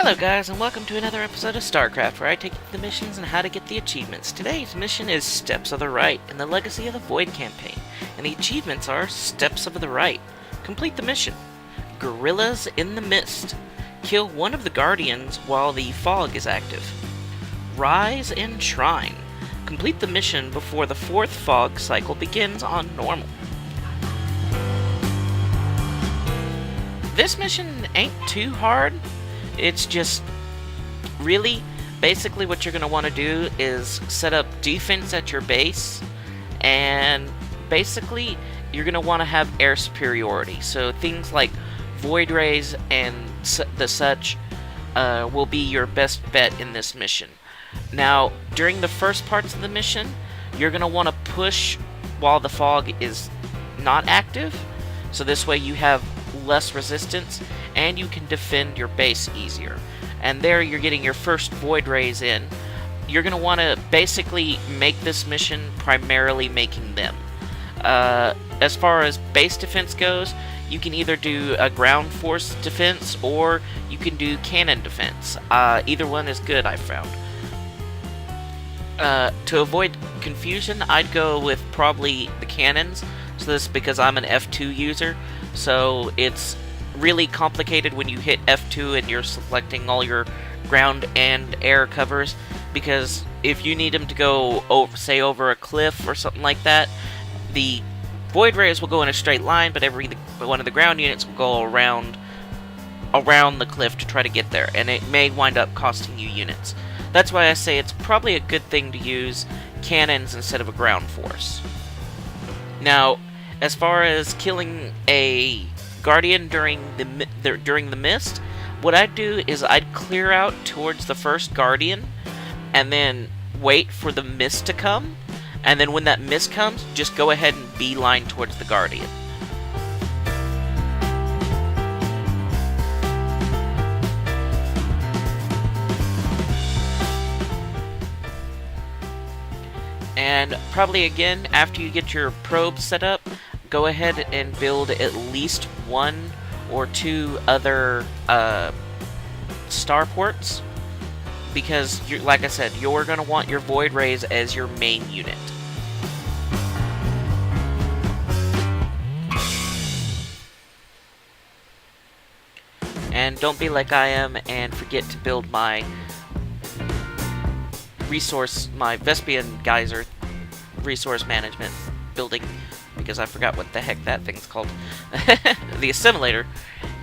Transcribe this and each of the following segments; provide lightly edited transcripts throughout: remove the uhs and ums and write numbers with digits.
Hello guys, and welcome to another episode of StarCraft, where I take you through the missions and how to get the achievements. Today's mission is Steps of the Rite in the Legacy of the Void campaign, and the achievements are Steps of the Rite. Complete the mission. Gorillas in the Mist. Kill one of the Guardians while the fog is active. Rise and Shrine. Complete the mission before the fourth fog cycle begins on normal. This mission ain't too hard. It's just really basically what you're going to want to do is set up defense at your base, and basically you're going to want to have air superiority. So things like void rays and the such will be your best bet in this mission. Now, during the first parts of the mission, you're going to want to push while the fog is not active, so this way you have less resistance and you can defend your base easier. And there you're getting your first void rays in. You're going to want to basically make this mission primarily making them. As far as base defense goes, you can either do a ground force defense or you can do cannon defense. Either one is good, I've found. To avoid confusion, I'd go with probably the cannons. So this is because I'm an F2 user, so it's really complicated when you hit F2 and you're selecting all your ground and air covers, because if you need them to go over, say over a cliff or something like that, the void rays will go in a straight line, but every one of the ground units will go around the cliff to try to get there, and it may wind up costing you units. That's why I say it's probably a good thing to use cannons instead of a ground force. Now, as far as killing a Guardian during the mist, what I'd do is I'd clear out towards the first Guardian, and then wait for the mist to come, and then when that mist comes, just go ahead and beeline towards the Guardian. And probably again, after you get your probe set up, go ahead and build at least one or two other starports, because like I said, you're going to want your void rays as your main unit. And don't be like I am and forget to build my Vespian Geyser resource management building, because I forgot what the heck that thing's called. The assimilator.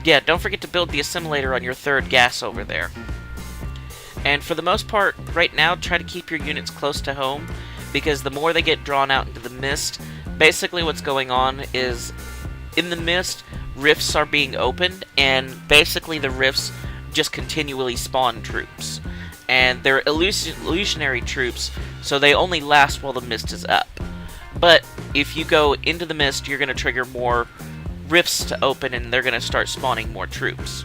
Yeah, don't forget to build the assimilator on your third gas over there. And for the most part, right now, try to keep your units close to home, because the more they get drawn out into the mist, basically what's going on is, in the mist, rifts are being opened, and basically the rifts just continually spawn troops. And they're illusionary troops, so they only last while the mist is up. But if you go into the mist, you're going to trigger more rifts to open, and they're going to start spawning more troops.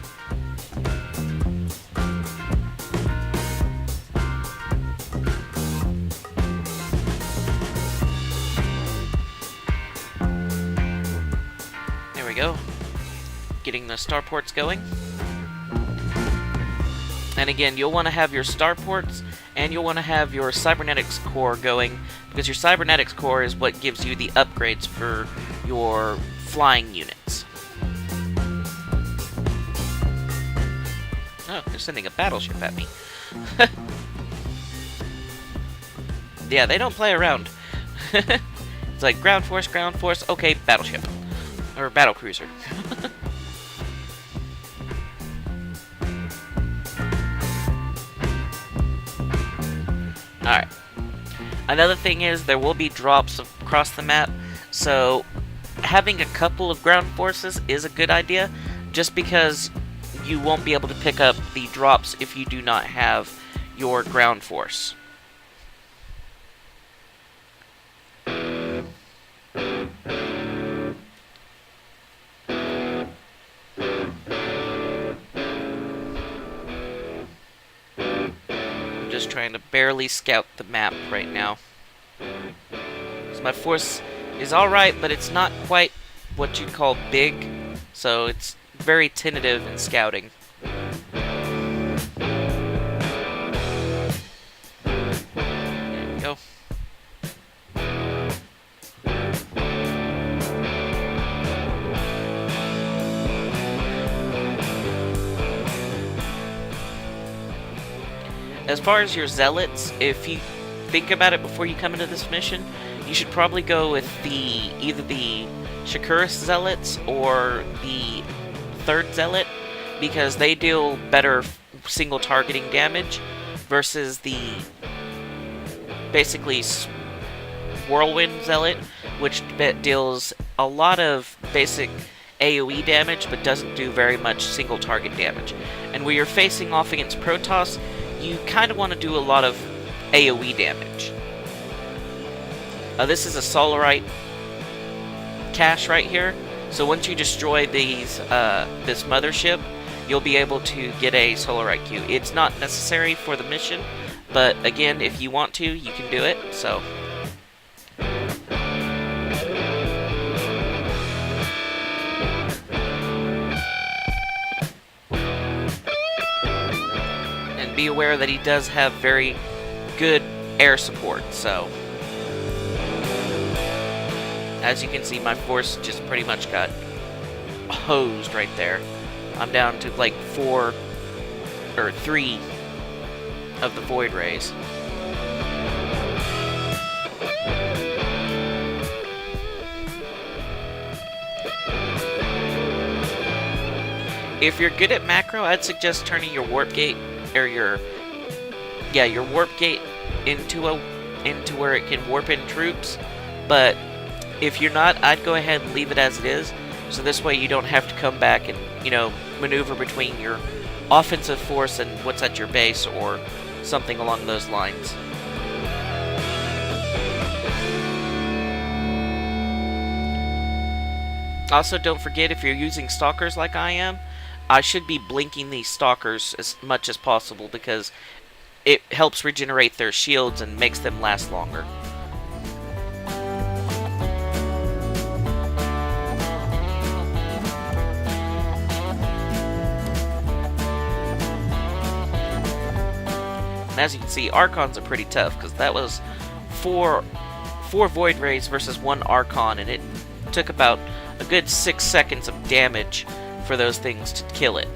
There we go. Getting the starports going. And again, you'll want to have your starports, and you'll want to have your cybernetics core going, because your cybernetics core is what gives you the upgrades for your flying units. Oh, they're sending a battleship at me. Yeah, they don't play around. It's like ground force, okay, battleship. Or battlecruiser. Alright. Another thing is, there will be drops across the map, so having a couple of ground forces is a good idea, just because you won't be able to pick up the drops if you do not have your ground force. Just trying to barely scout the map right now. So my force is alright, but it's not quite what you'd call big, so it's very tentative in scouting. As far as your zealots, if you think about it before you come into this mission, you should probably go with either the Shakuris zealots or the third zealot, because they deal better single targeting damage versus the basically whirlwind zealot, which deals a lot of basic AoE damage but doesn't do very much single target damage. And when you're facing off against Protoss, you kind of want to do a lot of AoE damage. This is a Solarite cache right here, so once you destroy this mothership, you'll be able to get a Solarite Q. It's not necessary for the mission, but again, if you want to, you can do it, so... And be aware that he does have very good air support, so... As you can see, my force just pretty much got hosed right there. I'm down to like 3 of the Void Rays. If you're good at macro, I'd suggest turning your warp gate or your warp gate into where it can warp in troops. But if you're not, I'd go ahead and leave it as it is. So this way you don't have to come back and, maneuver between your offensive force and what's at your base or something along those lines. Also, don't forget, if you're using stalkers like I am, I should be blinking these stalkers as much as possible because it helps regenerate their shields and makes them last longer. And as you can see, Archons are pretty tough, because that was four Void Rays versus 1 Archon, and it took about a good 6 seconds of damage for those things to kill it.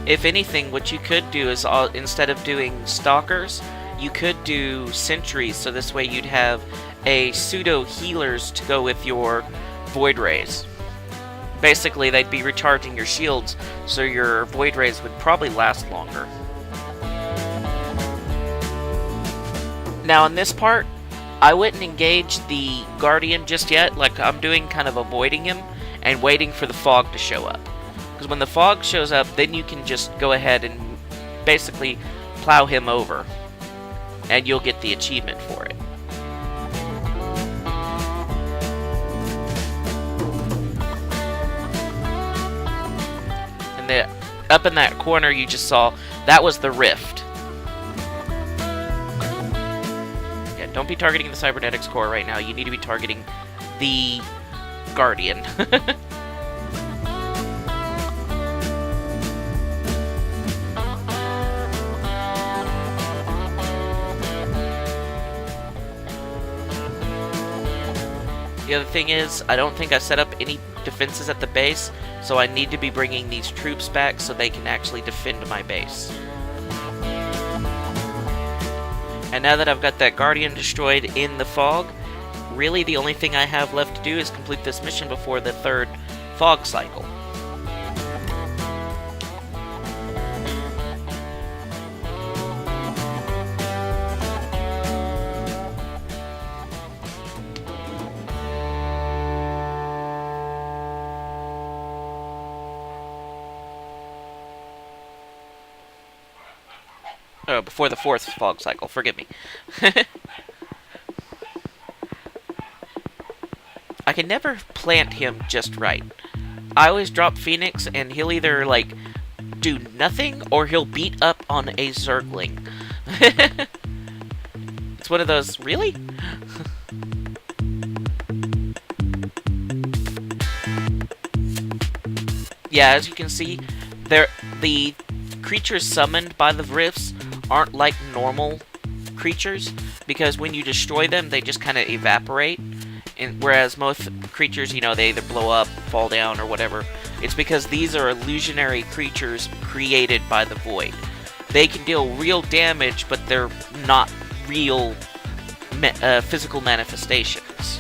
If anything, what you could do is, instead of doing Stalkers, you could do Sentries, so this way you'd have a pseudo healers to go with your Void Rays. Basically, they'd be recharging your shields, so your Void Rays would probably last longer. Now, in this part, I wouldn't engage the Guardian just yet, like I'm doing, kind of avoiding him, and waiting for the fog to show up. Because when the fog shows up, then you can just go ahead and basically plow him over, and you'll get the achievement for it. And up in that corner you just saw, that was the rift. Yeah, don't be targeting the cybernetics core right now. You need to be targeting the Guardian. The other thing is, I don't think I set up any defenses at the base, so I need to be bringing these troops back so they can actually defend my base. And now that I've got that Guardian destroyed in the fog, really the only thing I have left to do is complete this mission before the 3rd fog cycle. Oh, before the 4th fog cycle, forgive me. I can never plant him just right. I always drop Phoenix and he'll either, like, do nothing or he'll beat up on a Zergling. It's one of those, really? Yeah, as you can see, the creatures summoned by the rifts aren't like normal creatures, because when you destroy them, they just kind of evaporate. And whereas most creatures, you know, they either blow up, fall down, or whatever. It's because these are illusionary creatures created by the void. They can deal real damage, but they're not real physical manifestations.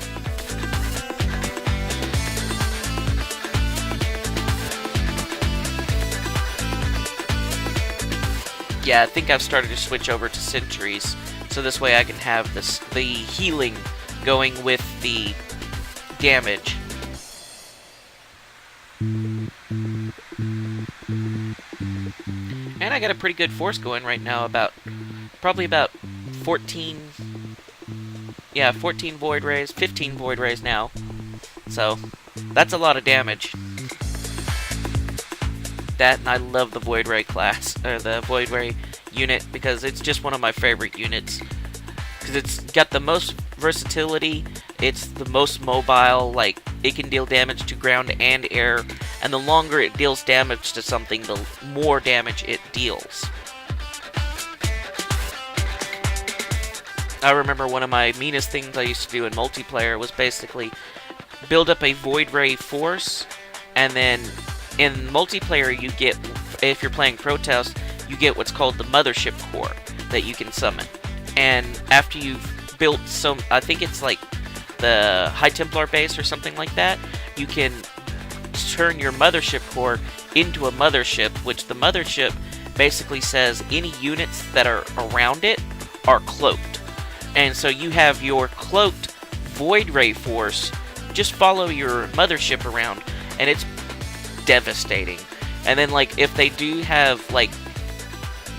Yeah, I think I've started to switch over to sentries, so this way I can have the healing going with the damage. And I got a pretty good force going right now, probably about 14 void rays, 15 void rays now. So, that's a lot of damage. That, and I love the void ray class, or the void ray unit, because it's just one of my favorite units. Because it's got the most versatility, it's the most mobile, like, it can deal damage to ground and air, and the longer it deals damage to something, the more damage it deals. I remember one of my meanest things I used to do in multiplayer was basically build up a void ray force, and then in multiplayer you get, if you're playing Protest, you get what's called the Mothership Core that you can summon. And after you've built some, I think it's like the High Templar base or something like that, you can turn your Mothership Core into a mothership, which the mothership basically says any units that are around it are cloaked. And so you have your cloaked Void Ray force just follow your mothership around, and it's devastating. And then, like, if they do have, like,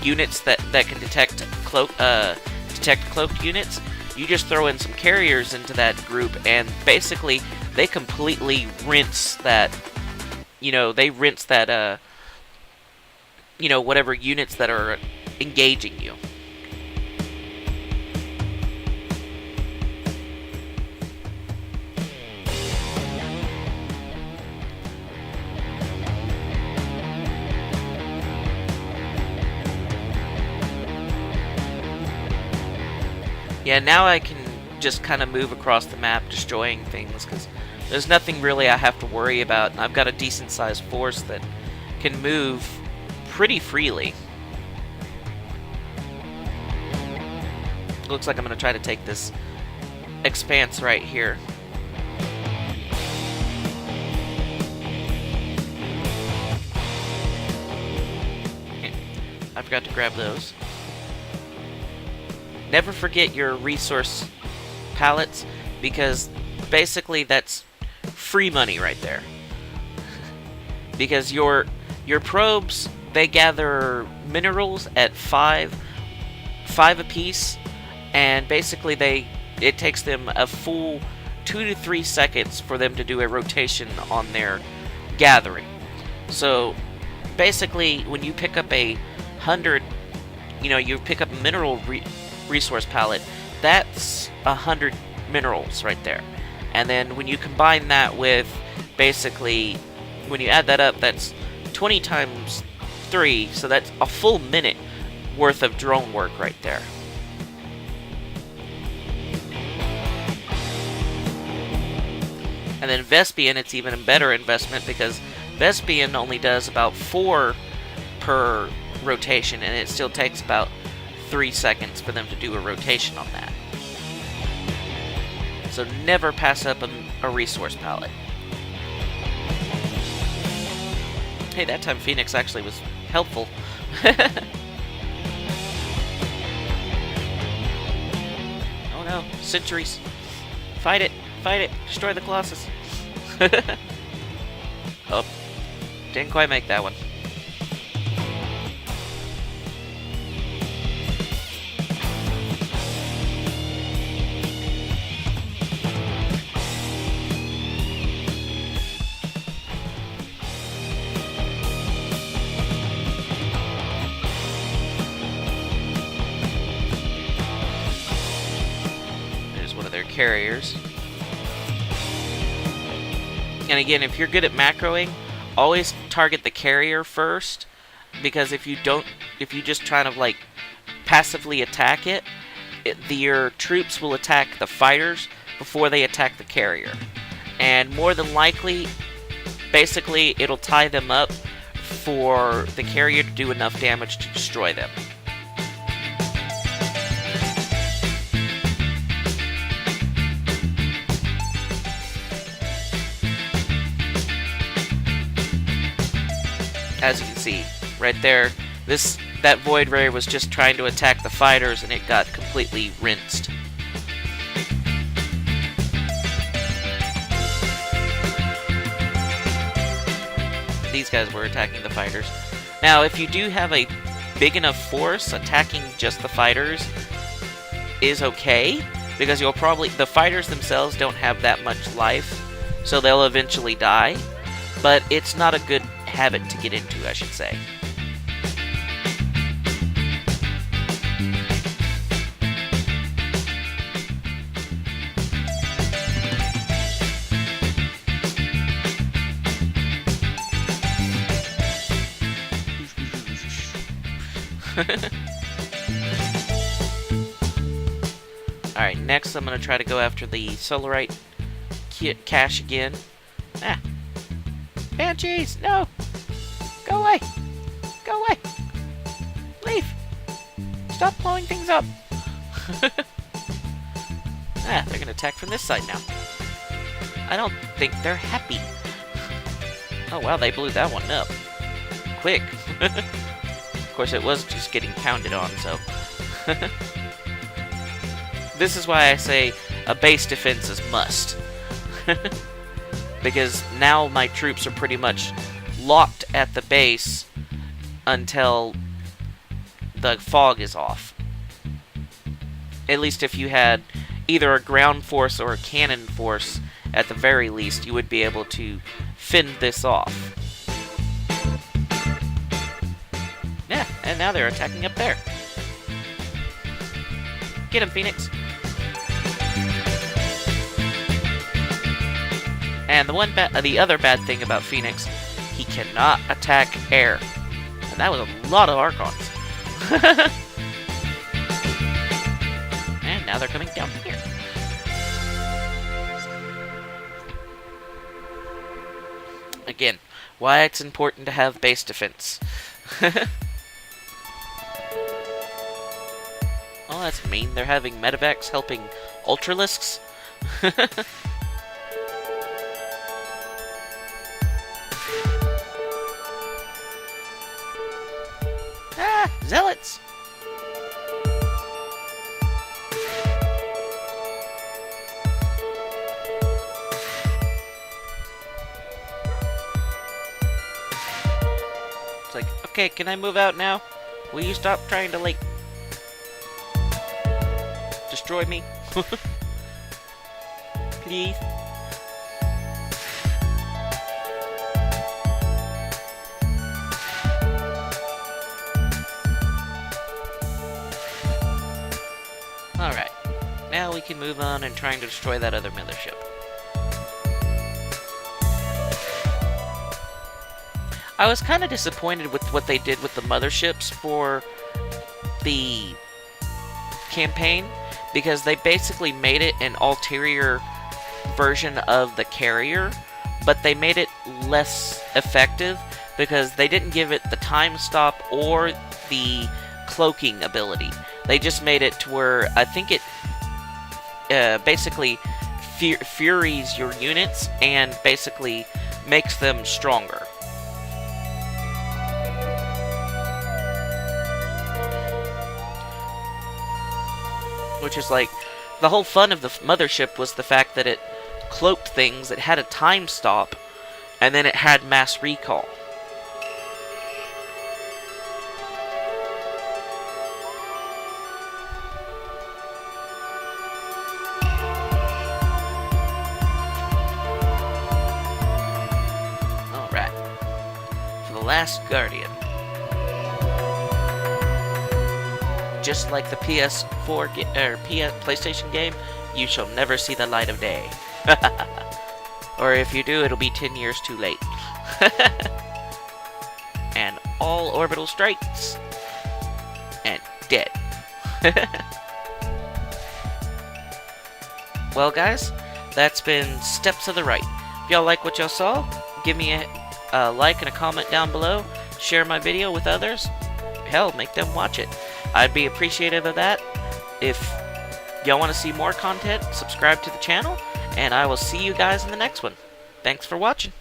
units that can detect cloaked units, you just throw in some carriers into that group, and basically they completely rinse that, whatever units that are engaging you. Yeah, now I can just kind of move across the map destroying things, because there's nothing really I have to worry about, and I've got a decent sized force that can move pretty freely. Looks like I'm going to try to take this expanse right here. I forgot to grab those. Never forget your resource pallets, because basically that's free money right there. Because your probes, they gather minerals at 5 apiece, and basically it takes them a full 2 to 3 seconds for them to do a rotation on their gathering. So basically, when you pick up a 100, you pick up a mineral resource palette, that's 100 minerals right there. And then when you combine that with, basically, when you add that up, that's 20 times 3, so that's a full minute worth of drone work right there. And then Vespian, it's even a better investment, because Vespian only does about 4 per rotation, and it still takes about 3 seconds for them to do a rotation on that. So never pass up a resource palette. Hey, that time Phoenix actually was helpful. Oh no, sentries. Fight it, destroy the Colossus. Oh, didn't quite make that one. Carriers. And again, if you're good at macroing, always target the carrier first, because if you just try to like passively attack it, your troops will attack the fighters before they attack the carrier. And more than likely, basically, it'll tie them up for the carrier to do enough damage to destroy them. As you can see, right there, that Void Ray was just trying to attack the fighters, and it got completely rinsed. These guys were attacking the fighters. Now, if you do have a big enough force, attacking just the fighters is okay, because the fighters themselves don't have that much life, so they'll eventually die, but it's not a good habit to get into, I should say. Alright, next I'm going to try to go after the Solarite cache again. Ah! Banshees! No! Go away! Go away! Leave! Stop blowing things up! Ah, they're going to attack from this side now. I don't think they're happy. Oh wow, they blew that one up. Quick! Of course, it was just getting pounded on, so... This is why I say a base defense is must. Because now my troops are pretty much locked at the base until the fog is off. At least if you had either a ground force or a cannon force, at the very least, you would be able to fend this off. Yeah, and now they're attacking up there. Get him, Phoenix! And the other bad thing about Phoenix, he cannot attack air. And that was a lot of Archons. And now they're coming down here. Again, why it's important to have base defense. Oh, that's mean. They're having medevacs helping Ultralisks. Ah! Zealots! It's like, okay, can I move out now? Will you stop trying to, like, destroy me? Please? Alright, now we can move on and trying to destroy that other mothership. I was kind of disappointed with what they did with the motherships for the campaign, because they basically made it an ulterior version of the carrier, but they made it less effective because they didn't give it the time stop or the cloaking ability. They just made it to where I think it basically furies your units and basically makes them stronger. Which is like, the whole fun of the mothership was the fact that it cloaked things, it had a time stop, and then it had mass recall. Alright. For the last Guardian. Just like the PS4 PlayStation game, you shall never see the light of day. Or if you do, it'll be 10 years too late. And all orbital strikes. And dead. Well, guys, that's been Steps of the Right. If y'all like what y'all saw, give me a like and a comment down below. Share my video with others. Hell, make them watch it. I'd be appreciative of that. If y'all want to see more content, subscribe to the channel, and I will see you guys in the next one. Thanks for watching.